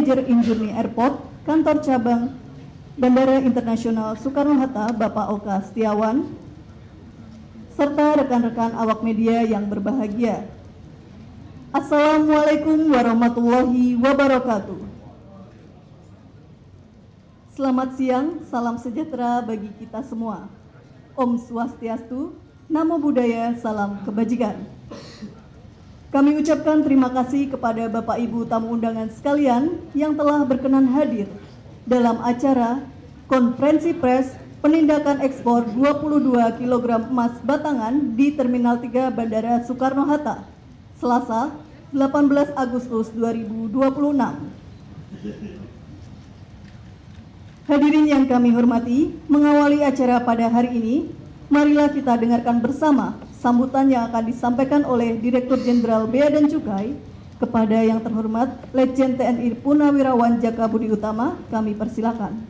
Manager Injourney Airport, Kantor Cabang Bandara Internasional Soekarno-Hatta, Bapak Oka Setiawan, serta rekan-rekan awak media yang berbahagia. Assalamualaikum warahmatullahi wabarakatuh. Selamat siang, salam sejahtera bagi kita semua. Om Swastiastu, Namo Buddhaya, salam kebajikan. Kami ucapkan terima kasih kepada Bapak Ibu tamu undangan sekalian yang telah berkenan hadir dalam acara Konferensi Pers Penindakan Ekspor 22 kg emas batangan di Terminal 3 Bandara Soekarno-Hatta, Selasa, 18 Agustus 2026. Hadirin yang kami hormati, mengawali acara pada hari ini, marilah kita dengarkan bersama sambutan yang akan disampaikan oleh Direktur Jenderal Bea dan Cukai kepada yang terhormat Letjen TNI Purnawirawan Jaka Budi Utama. Kami persilakan.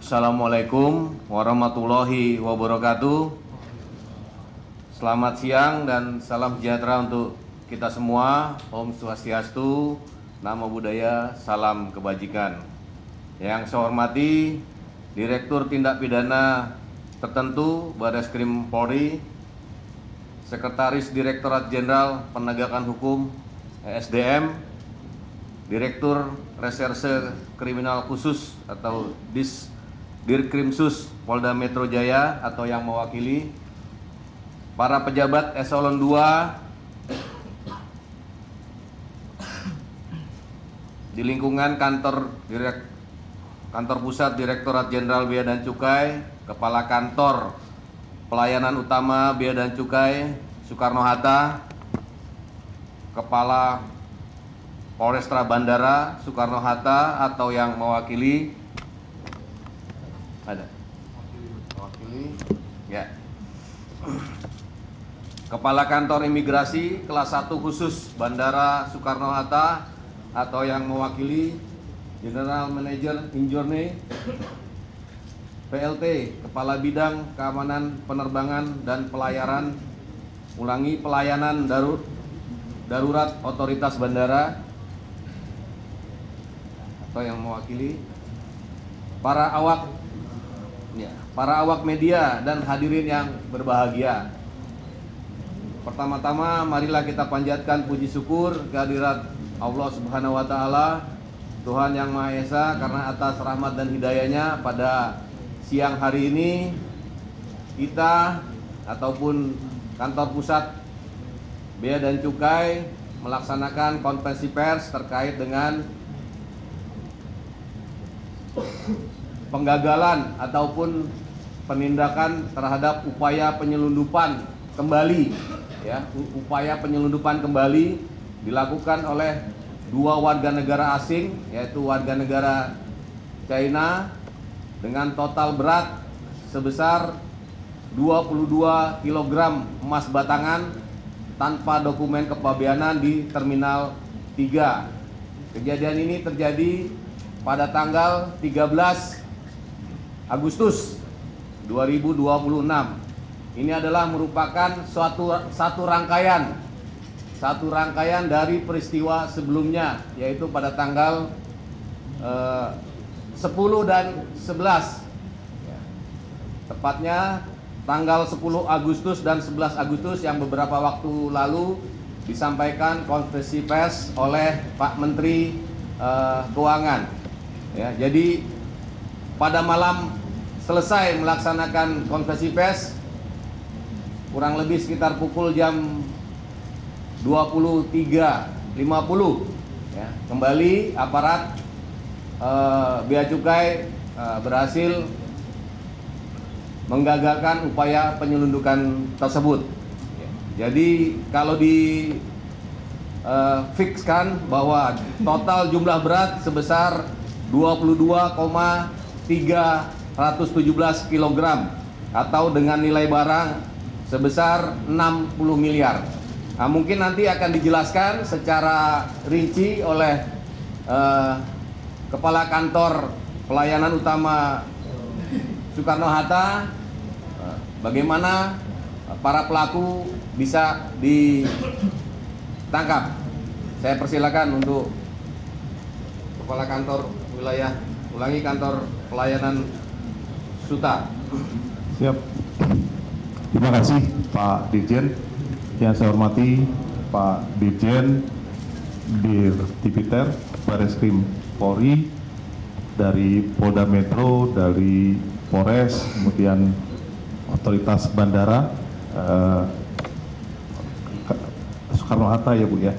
Assalamualaikum warahmatullahi wabarakatuh. Selamat siang dan salam sejahtera untuk kita semua. Om Swastiastu, Namo Buddhaya, salam kebajikan. Yang saya hormati Direktur Tindak Pidana Tertentu Barreskrim Polri, Sekretaris Direktorat Jenderal Penegakan Hukum (SDM), Direktur Reserse Kriminal Khusus atau Dirkrimsus Polda Metro Jaya atau yang mewakili, para pejabat eselon 2 di lingkungan kantor Pusat Direktorat Jenderal Bea dan Cukai, Kepala Kantor Pelayanan Utama Bea dan Cukai Soekarno-Hatta, Kepala Polrestra Bandara Soekarno-Hatta atau yang mewakili, ya, Kepala Kantor Imigrasi Kelas 1 Khusus Bandara Soekarno-Hatta atau yang mewakili, General Manager Injourney, PLT, Kepala Bidang Keamanan Penerbangan dan Pelayaran, Pelayanan Darurat Otoritas Bandara atau yang mewakili, para awak media dan hadirin yang berbahagia. Pertama-tama marilah kita panjatkan puji syukur kehadirat Allah Subhanahu wa Ta'ala, Tuhan Yang Maha Esa, karena atas rahmat dan hidayahnya pada siang hari ini kita ataupun Kantor Pusat Bea dan Cukai melaksanakan konferensi pers terkait dengan penggagalan ataupun penindakan terhadap upaya penyelundupan kembali, ya, upaya penyelundupan kembali dilakukan oleh 2 warga negara asing, yaitu warga negara China dengan total berat sebesar 22 kg emas batangan tanpa dokumen kepabeanan di Terminal 3. Kejadian ini terjadi pada tanggal 13 Agustus 2026. Ini adalah merupakan satu rangkaian dari peristiwa sebelumnya, yaitu pada tanggal 10 dan 11, tepatnya tanggal 10 Agustus dan 11 Agustus yang beberapa waktu lalu disampaikan konferensi pers oleh Pak Menteri Keuangan. Ya, jadi pada malam selesai melaksanakan konferensi pers, kurang lebih sekitar pukul jam 23.50, ya, kembali aparat Bea Cukai berhasil menggagalkan upaya penyelundupan tersebut. Jadi kalau fikskan bahwa total jumlah berat sebesar 22,317 kg atau dengan nilai barang sebesar 60 miliar. Nah, mungkin nanti akan dijelaskan secara rinci oleh Kepala Kantor Pelayanan Utama Soekarno-Hatta bagaimana para pelaku bisa ditangkap. Saya persilakan untuk Kepala Kantor Wilayah, ulangi Kantor Pelayanan Suta. Siap. Terima kasih Pak Dirjen. Yang saya hormati Pak Dirjen Dir Tipiter Bareskrim Polri, dari Polda Metro, dari Polres, kemudian otoritas bandara Soekarno-Hatta ya Bu ya,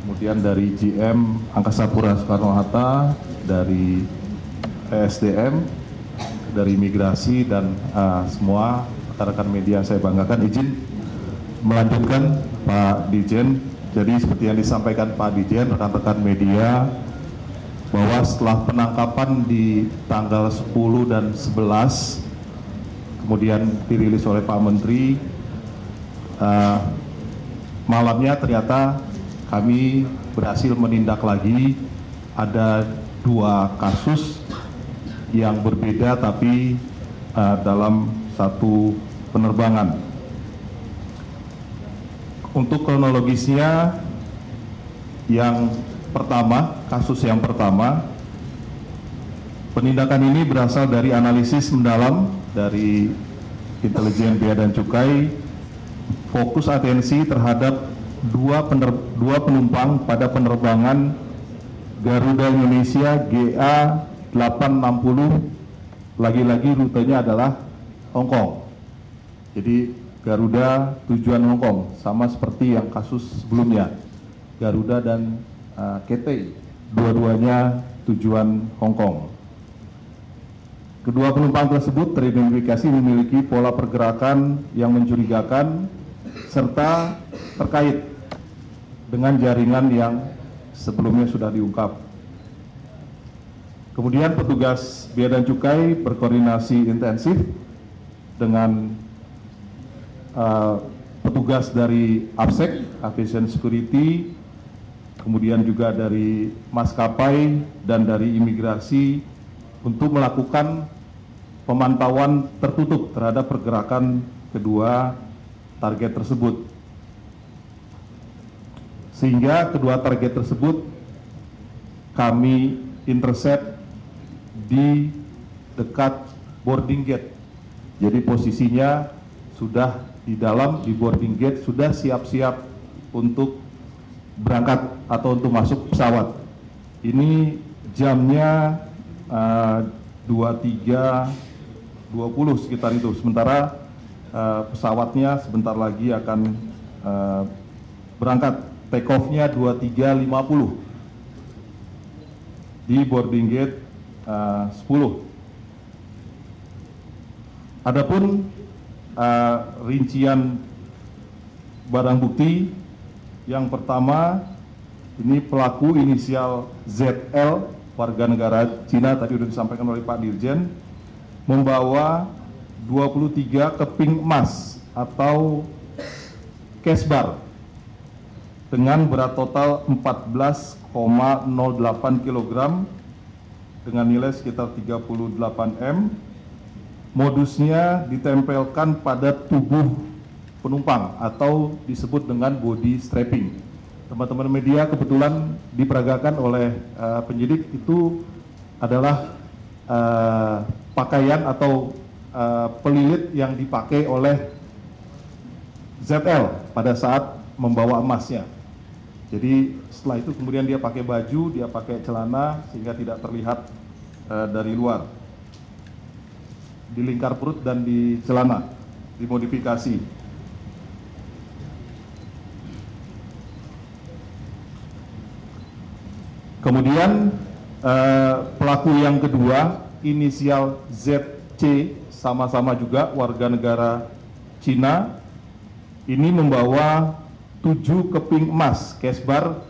kemudian dari GM Angkasa Pura Soekarno-Hatta, dari ESDM, dari imigrasi, dan semua rekan-rekan media yang saya banggakan. Izin melanjutkan Pak Dirjen. Jadi seperti yang disampaikan Pak Dirjen, rekan-rekan media, bahwa setelah penangkapan di tanggal 10 dan 11 kemudian dirilis oleh Pak Menteri, malamnya ternyata kami berhasil menindak lagi ada 2 kasus yang berbeda tapi dalam satu penerbangan. Untuk kronologisnya, yang pertama, kasus yang pertama, penindakan ini berasal dari analisis mendalam dari intelijen bea dan cukai, fokus atensi terhadap dua penumpang pada penerbangan Garuda Indonesia GA 860, lagi-lagi rutenya adalah Hong Kong. Jadi Garuda tujuan Hong Kong, sama seperti yang kasus sebelumnya, Garuda dan KT, dua-duanya tujuan Hong Kong. Kedua penumpang tersebut teridentifikasi memiliki pola pergerakan yang mencurigakan serta terkait dengan jaringan yang sebelumnya sudah diungkap. Kemudian petugas bea dan cukai berkoordinasi intensif dengan petugas dari APSEC, Aviation Security, kemudian juga dari maskapai dan dari imigrasi untuk melakukan pemantauan tertutup terhadap pergerakan kedua target tersebut. Sehingga kedua target tersebut kami intercept di dekat boarding gate. Jadi posisinya sudah di dalam, di boarding gate, sudah siap-siap untuk berangkat atau untuk masuk pesawat. Ini jamnya 23.20 sekitar itu. Sementara pesawatnya sebentar lagi akan berangkat. Take off-nya 23.50 di boarding gate 10. Adapun rincian barang bukti, yang pertama ini pelaku inisial ZL, warga negara Cina, tadi sudah disampaikan oleh Pak Dirjen, membawa 23 keping emas atau cash bar dengan berat total 14,08 kg dengan nilai sekitar 38 M. Modusnya ditempelkan pada tubuh penumpang atau disebut dengan body strapping. Teman-teman media, kebetulan diperagakan oleh penyidik itu adalah pakaian atau pelilit yang dipakai oleh ZL pada saat membawa emasnya. Jadi setelah itu kemudian dia pakai baju, dia pakai celana sehingga tidak terlihat dari luar. Di lingkar perut dan di celana, dimodifikasi. Kemudian pelaku yang kedua, inisial ZC, sama-sama juga warga negara Cina, ini membawa 7 keping emas cash bar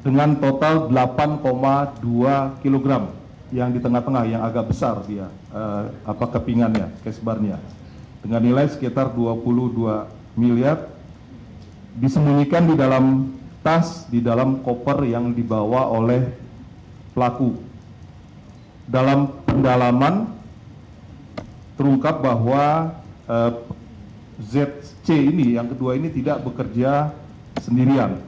dengan total 8,2 kg. Yang di tengah-tengah, yang agak besar dia, kepingannya, cash barnya, dengan nilai sekitar 22 miliar, disembunyikan di dalam tas, di dalam koper yang dibawa oleh pelaku. Dalam pendalaman terungkap bahwa ZC ini, yang kedua ini tidak bekerja sendirian.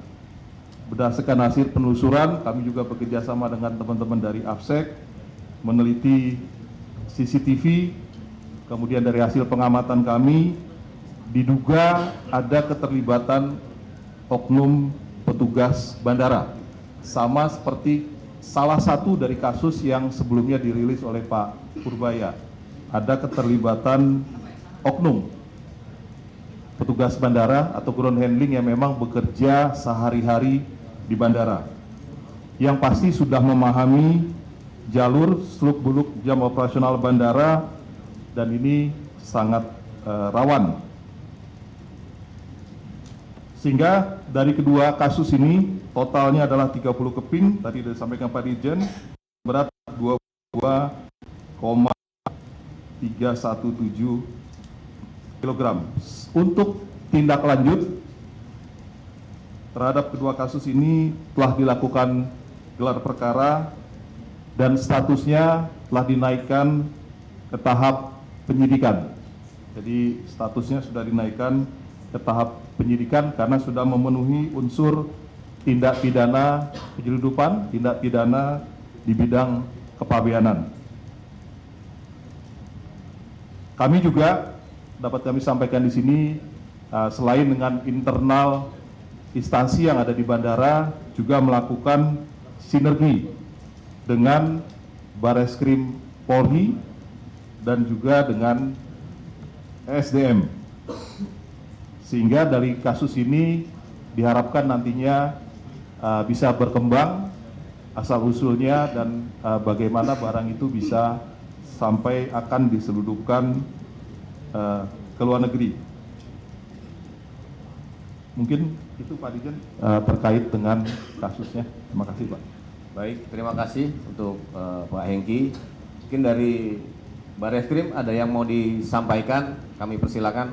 Berdasarkan hasil penelusuran, kami juga bekerja sama dengan teman-teman dari AFSEC, meneliti CCTV, kemudian dari hasil pengamatan kami, diduga ada keterlibatan oknum petugas bandara. Sama seperti salah satu dari kasus yang sebelumnya dirilis oleh Pak Purbaya. Ada keterlibatan oknum petugas bandara atau ground handling yang memang bekerja sehari-hari di bandara, yang pasti sudah memahami jalur seluk-beluk jam operasional bandara, dan ini sangat rawan. Sehingga dari kedua kasus ini totalnya adalah 30 keping, tadi sudah disampaikan Pak Dirjen, berat 22,317 kg. Untuk tindak lanjut terhadap kedua kasus ini telah dilakukan gelar perkara dan statusnya telah dinaikkan ke tahap penyidikan. Jadi statusnya sudah dinaikkan ke tahap penyidikan karena sudah memenuhi unsur tindak pidana penyeludupan, tindak pidana di bidang kepabeanan. Kami juga dapat kami sampaikan di sini, selain dengan internal instansi yang ada di bandara, juga melakukan sinergi dengan Bareskrim Polri dan juga dengan SDM. Sehingga dari kasus ini diharapkan nantinya bisa berkembang asal-usulnya dan bagaimana barang itu bisa sampai akan diselundupkan ke luar negeri. Mungkin itu Pak Dirjen terkait dengan kasusnya. Terima kasih Pak. Baik, terima kasih untuk Pak Hengki. Mungkin dari Bareskrim ada yang mau disampaikan, kami persilakan.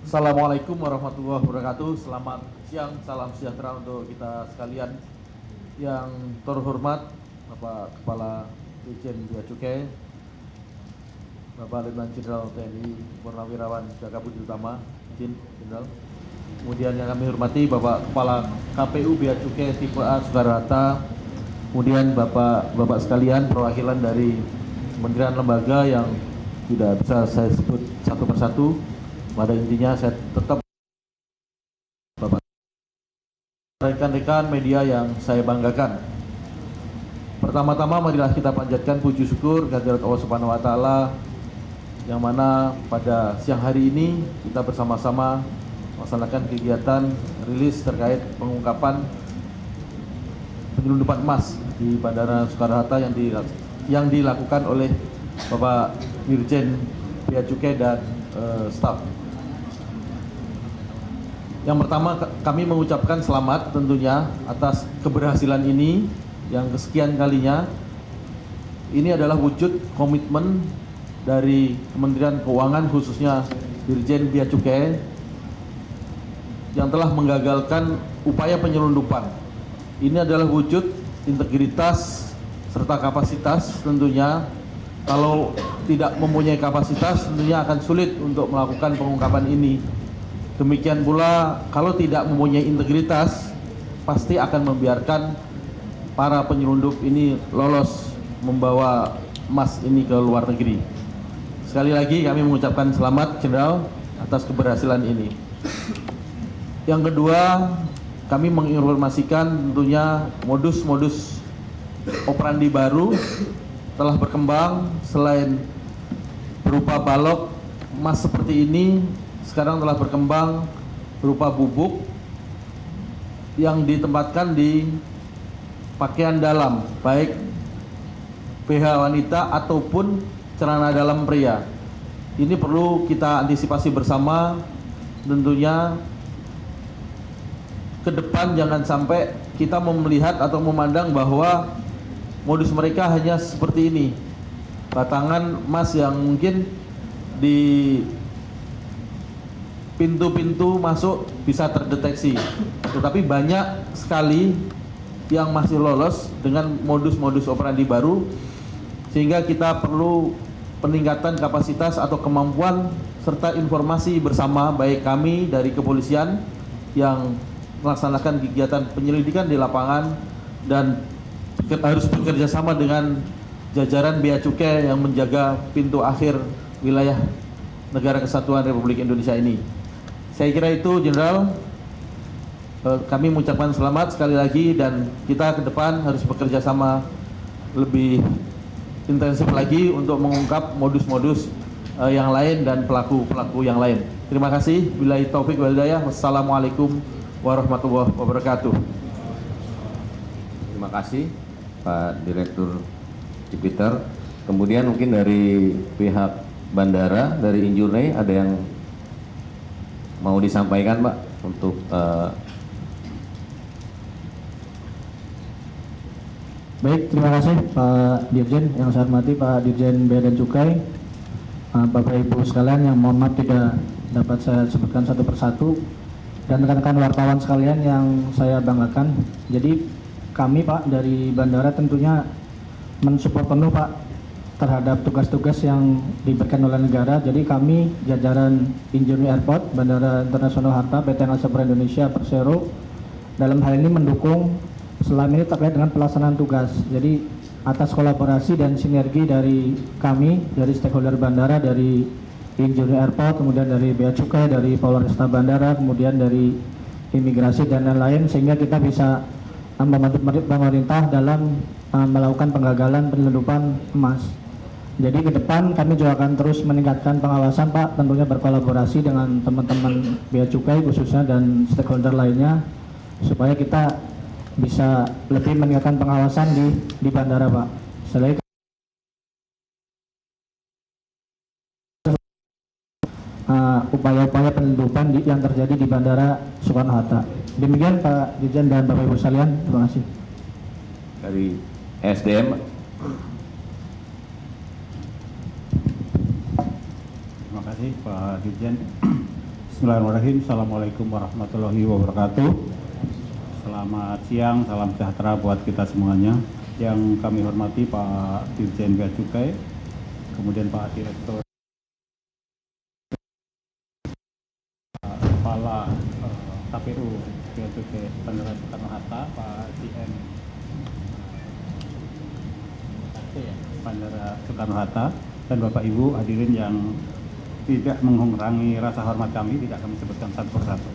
Assalamualaikum warahmatullahi wabarakatuh. Selamat siang, salam sejahtera untuk kita sekalian. Yang terhormat Bapak Kepala Dirjen Bea Cukai, Bapak Letnan Jenderal TNI Purnawirawan Jaka Budi Utama, izin Jenderal. Kemudian yang kami hormati Bapak Kepala KPU Bea Cukai tipe A Soekarno-Hatta. Kemudian Bapak sekalian perwakilan dari kementerian lembaga yang tidak bisa saya sebut satu persatu. Pada intinya saya tetap Bapak rekan-rekan media yang saya banggakan. Pertama-tama marilah kita panjatkan puji syukur kehadirat Allah Subhanahu wa taala yang mana pada siang hari ini kita bersama-sama melaksanakan kegiatan rilis terkait pengungkapan penyelundupan emas di Bandara Soekarno-Hatta yang dilakukan oleh Bapak Dirjen Bea Cukai dan staf. Yang pertama, kami mengucapkan selamat tentunya atas keberhasilan ini yang kesekian kalinya. Ini adalah wujud komitmen dari Kementerian Keuangan khususnya Dirjen Bea Cukai yang telah menggagalkan upaya penyelundupan. Ini adalah wujud integritas serta kapasitas tentunya. Kalau tidak mempunyai kapasitas tentunya akan sulit untuk melakukan pengungkapan ini. Demikian pula kalau tidak mempunyai integritas pasti akan membiarkan para penyelundup ini lolos membawa emas ini ke luar negeri. Sekali lagi kami mengucapkan selamat Jenderal atas keberhasilan ini. Yang kedua, kami menginformasikan tentunya modus-modus operandi baru telah berkembang. Selain berupa balok emas seperti ini, sekarang telah berkembang berupa bubuk yang ditempatkan di pakaian dalam, baik BH wanita ataupun celana dalam pria. Ini perlu kita antisipasi bersama tentunya. Ke depan jangan sampai kita melihat atau memandang bahwa modus mereka hanya seperti ini. Batangan emas yang mungkin di pintu-pintu masuk bisa terdeteksi. Tetapi banyak sekali yang masih lolos dengan modus-modus operandi baru, sehingga kita perlu peningkatan kapasitas atau kemampuan serta informasi bersama baik kami dari kepolisian yang melaksanakan kegiatan penyelidikan di lapangan dan harus bekerja sama dengan jajaran Bea Cukai yang menjaga pintu akhir wilayah Negara Kesatuan Republik Indonesia ini. Saya kira itu, Jenderal. Kami mengucapkan selamat sekali lagi dan kita ke depan harus bekerja sama lebih intensif lagi untuk mengungkap modus-modus yang lain dan pelaku-pelaku yang lain. Terima kasih. Billahi taufik wal hidayah. Wassalamualaikum warahmatullahi wabarakatuh. Terima kasih Pak Direktur Cipiter. Kemudian mungkin dari pihak bandara, dari Injurne ada yang mau disampaikan Pak untuk Baik, terima kasih Pak Dirjen. Yang saya hormati Pak Dirjen Bea dan Cukai, Bapak Ibu sekalian yang mohon maaf tidak dapat saya sebutkan satu persatu, dan rekan-rekan wartawan sekalian yang saya banggakan. Jadi kami Pak dari bandara tentunya mensupport penuh Pak terhadap tugas-tugas yang diberikan oleh negara. Jadi kami jajaran Injurni Airport, Bandara Internasional Hatta, PT Angkasa Pura Indonesia, Persero, dalam hal ini mendukung selama ini terkait dengan pelaksanaan tugas. Jadi atas kolaborasi dan sinergi dari kami, dari stakeholder bandara, dari Injurni Airport, kemudian dari Bea Cukai, dari Polresta Bandara, kemudian dari imigrasi dan lain-lain, sehingga kita bisa membantu pemerintah dalam melakukan penggagalan penyelundupan emas. Jadi ke depan kami juga akan terus meningkatkan pengawasan Pak, tentunya berkolaborasi dengan teman-teman Bea Cukai khususnya dan stakeholder lainnya, supaya kita bisa lebih meningkatkan pengawasan di bandara Pak. Selain upaya-upaya penyelundupan yang terjadi di Bandara Soekarno-Hatta. Demikian Pak Dirjen dan Bapak Ibu sekalian, terima kasih. dari SDM. Terima kasih Pak Dirjen. Bismillahirrahmanirrahim. Assalamualaikum warahmatullahi wabarakatuh. Selamat siang, salam sejahtera buat kita semuanya. Yang kami hormati Pak Dirjen Bea Cukai, kemudian Pak Direktur Kepala KPU Bea Cukai Bandara Soekarno-Hatta, Pak GM Bandara Soekarno-Hatta, dan Bapak Ibu hadirin yang tidak mengurangi rasa hormat kami, tidak kami sebutkan satu persatu.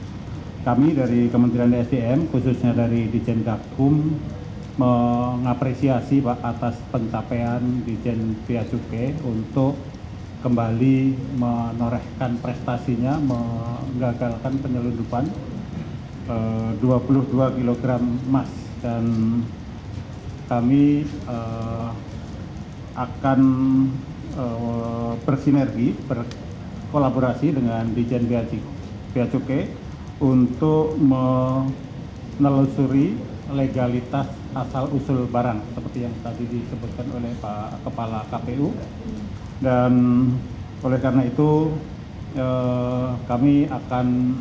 Kami dari Kementerian SDM, khususnya dari Ditjen Gakum, mengapresiasi Pak atas pencapaian Ditjen Bea Cukai untuk kembali menorehkan prestasinya, menggagalkan penyelundupan 22 kg emas, dan kami akan bersinergi, berkolaborasi dengan Ditjen Bea Cukai untuk menelusuri legalitas asal-usul barang seperti yang tadi disebutkan oleh Pak Kepala KPU, dan oleh karena itu kami akan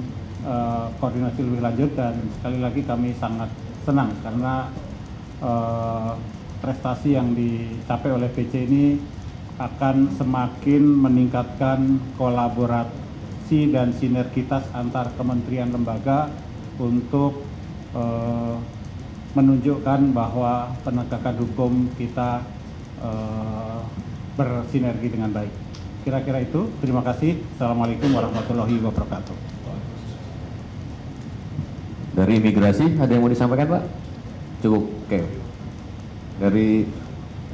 koordinasi lebih lanjut, dan sekali lagi kami sangat senang karena prestasi yang dicapai oleh BC ini akan semakin meningkatkan kolaborasi dan sinergitas antar kementerian lembaga untuk menunjukkan bahwa penegakan hukum kita bersinergi dengan baik. Kira-kira itu. Terima kasih. Assalamualaikum warahmatullahi wabarakatuh. Dari imigrasi ada yang mau disampaikan Pak? Cukup, oke. Dari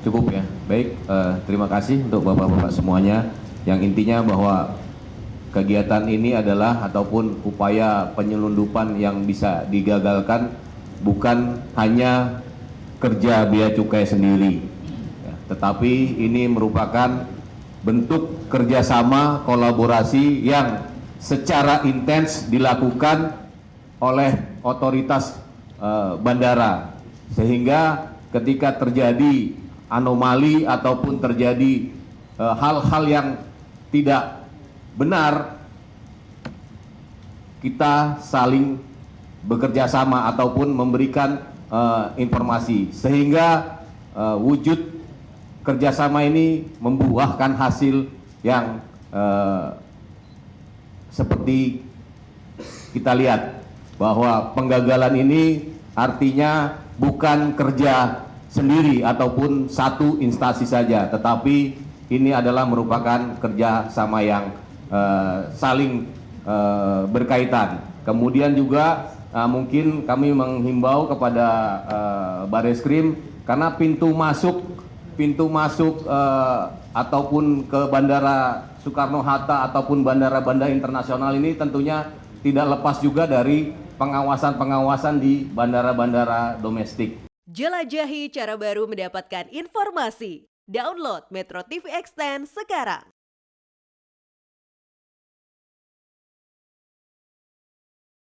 cukup ya. Baik, terima kasih untuk bapak-bapak semuanya. Yang intinya bahwa kegiatan ini adalah ataupun upaya penyelundupan yang bisa digagalkan bukan hanya kerja Bea Cukai sendiri, ya, tetapi ini merupakan bentuk kerjasama kolaborasi yang secara intens dilakukan oleh otoritas bandara, sehingga ketika terjadi anomali ataupun terjadi hal-hal yang tidak benar, kita saling bekerja sama ataupun memberikan informasi, sehingga wujud kerjasama ini membuahkan hasil yang seperti kita lihat bahwa penggagalan ini artinya bukan kerja sendiri ataupun satu instansi saja, tetapi ini adalah merupakan kerja sama yang saling berkaitan. Kemudian juga mungkin kami menghimbau kepada Bareskrim, karena pintu masuk ataupun ke Bandara Soekarno-Hatta ataupun bandara-bandara internasional ini tentunya tidak lepas juga dari pengawasan-pengawasan di bandara-bandara domestik. Jelajahi cara baru mendapatkan informasi. Download Metro TV Extend sekarang.